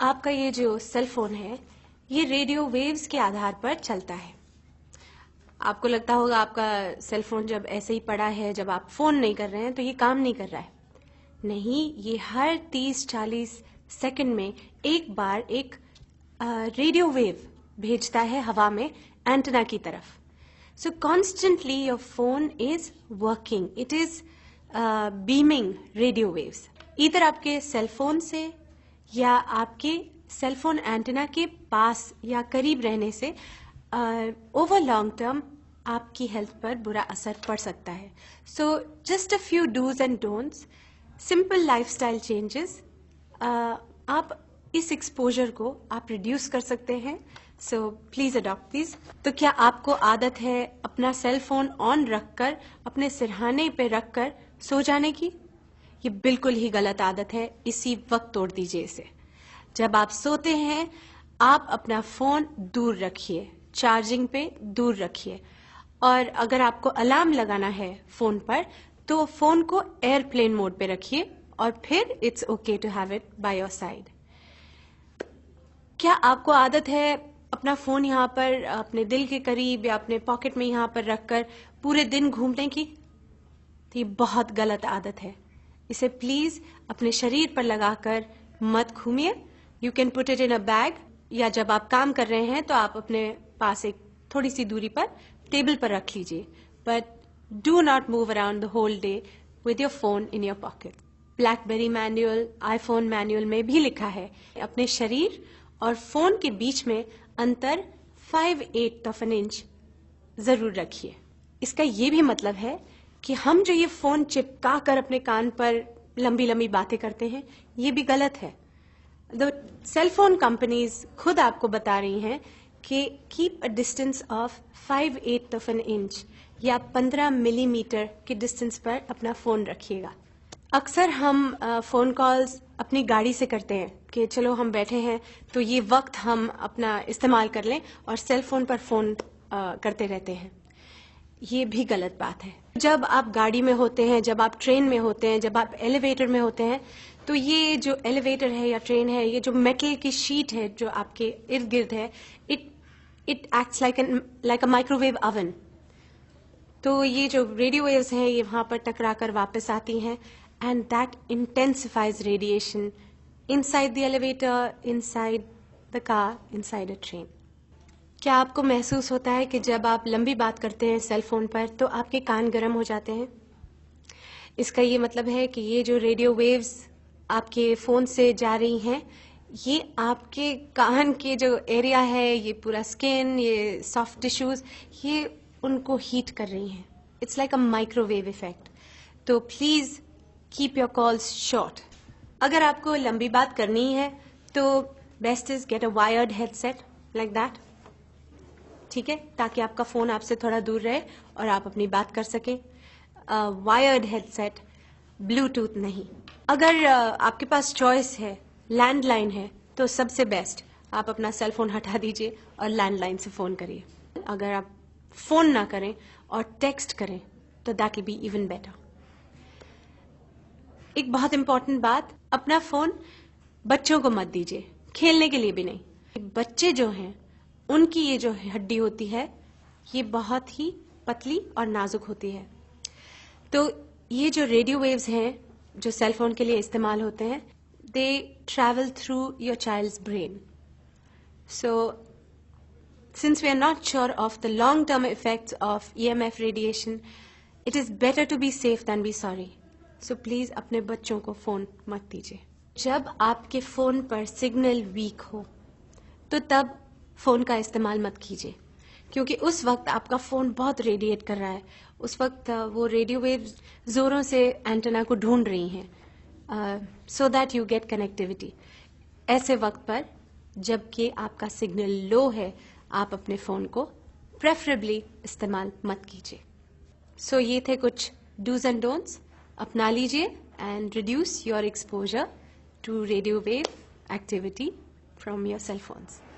आपका ये जो सेल फोन है ये रेडियो वेव्स के आधार पर चलता है। आपको लगता होगा आपका सेल फोन जब ऐसे ही पड़ा है, जब आप फोन नहीं कर रहे हैं तो ये काम नहीं कर रहा है। नहीं, ये हर 30-40 सेकंड में एक बार एक रेडियो वेव भेजता है हवा में एंटेना की तरफ। सो constantly your phone is working, it is beaming radio waves, इधर आपके सेल फोन से या आपके सेल फोन एंटेना के पास या करीब रहने से ओवर लॉन्ग टर्म आपकी हेल्थ पर बुरा असर पड़ सकता है। So just a few dos and don'ts, simple lifestyle changes, आप इस एक्सपोजर को आप रिड्यूस कर सकते हैं। So please adopt this. तो क्या आपको आदत है अपना सेल फोन ऑन रखकर अपने सिरहाने पे रखकर सो जाने की? ये बिल्कुल ही गलत आदत है, इसी वक्त तोड़ दीजिए इसे। जब आप सोते हैं आप अपना फोन दूर रखिए, चार्जिंग पे दूर रखिए, और अगर आपको अलार्म लगाना है फोन पर तो फोन को एयरप्लेन मोड पे रखिए और फिर it's okay to have it by your side. क्या आपको आदत है अपना फोन यहाँ पर अपने दिल के करीब या अपने पॉकेट में यहाँ पर रखकर पूरे दिन घूमने की? तो ये बहुत गलत आदत है, इसे प्लीज अपने शरीर पर लगाकर मत घूमिए। You can put it in a bag, या जब आप काम कर रहे हैं तो आप अपने पास एक थोड़ी सी दूरी पर टेबल पर रख लीजिए, but do not move around the whole day with your phone in your pocket. BlackBerry manual, iPhone manual में भी लिखा है अपने शरीर और फोन के बीच में अंतर 5/8 ऑफ एन इंच जरूर रखिए। इसका ये भी मतलब है कि हम जो ये फोन चिपका कर अपने कान पर लंबी लंबी बातें करते हैं, ये भी गलत है। द सेल फोन कंपनीज खुद आपको बता रही हैं कि keep a distance of 5/8 of an inch या 15 मिलीमीटर के डिस्टेंस पर अपना फोन रखिएगा। अक्सर हम फोन कॉल्स अपनी गाड़ी से करते हैं कि चलो हम बैठे हैं तो ये वक्त हम अपना इस्तेमाल कर लें, और सेल फोन पर फोन करते रहते हैं। ये भी गलत बात है। जब आप गाड़ी में होते हैं, जब आप ट्रेन में होते हैं, जब आप एलिवेटर में होते हैं, तो ये जो एलिवेटर है या ट्रेन है, ये जो मेटल की शीट है जो आपके इर्द गिर्द है, it acts like a microwave oven. तो ये जो रेडियो वेव्स हैं ये वहां पर टकरा कर वापस आती हैं, and that intensifies radiation inside the elevator, inside the car, inside a train. क्या आपको महसूस होता है कि जब आप लंबी बात करते हैं सेल फोन पर तो आपके कान गर्म हो जाते हैं? इसका ये मतलब है कि ये जो रेडियो वेव्स आपके फोन से जा रही हैं, ये आपके कान के जो एरिया है, ये पूरा स्किन, ये सॉफ्ट टिश्यूज, ये उनको हीट कर रही हैं। It's like a microwave effect. तो please keep your calls short. अगर आपको लंबी बात करनी है तो best is get a wired headset like that, ठीक है, ताकि आपका फोन आपसे थोड़ा दूर रहे और आप अपनी बात कर सकें। वायर्ड हेडसेट, ब्लूटूथ नहीं। अगर आपके पास चॉइस है, लैंडलाइन है, तो सबसे बेस्ट आप अपना सेल फोन हटा दीजिए और लैंडलाइन से फोन करिए। अगर आप फोन ना करें और टेक्स्ट करें तो that will be even better. एक बहुत इंपॉर्टेंट बात, अपना फोन बच्चों को मत दीजिए, खेलने के लिए भी नहीं। बच्चे जो हैं उनकी ये जो हड्डी होती है ये बहुत ही पतली और नाजुक होती है। तो ये जो रेडियो वेव्स हैं जो सेल फोन के लिए इस्तेमाल होते हैं, they travel through your child's brain. So since we are not sure of the long term effects of EMF radiation, it is better to be safe than be sorry. So please अपने बच्चों को phone मत दीजिए। जब आपके phone पर signal weak हो तो तब फोन का इस्तेमाल मत कीजिए, क्योंकि उस वक्त आपका फोन बहुत रेडिएट कर रहा है। उस वक्त वो रेडियो वेव जोरों से एंटेना को ढूंढ रही हैं so that you get connectivity. ऐसे वक्त पर जबकि आपका सिग्नल लो है, आप अपने फोन को प्रेफरेबली इस्तेमाल मत कीजिए। सो ये थे कुछ डूज एंड डोंट्स, अपना लीजिए and reduce your exposure to radio wave activity from your cell phones.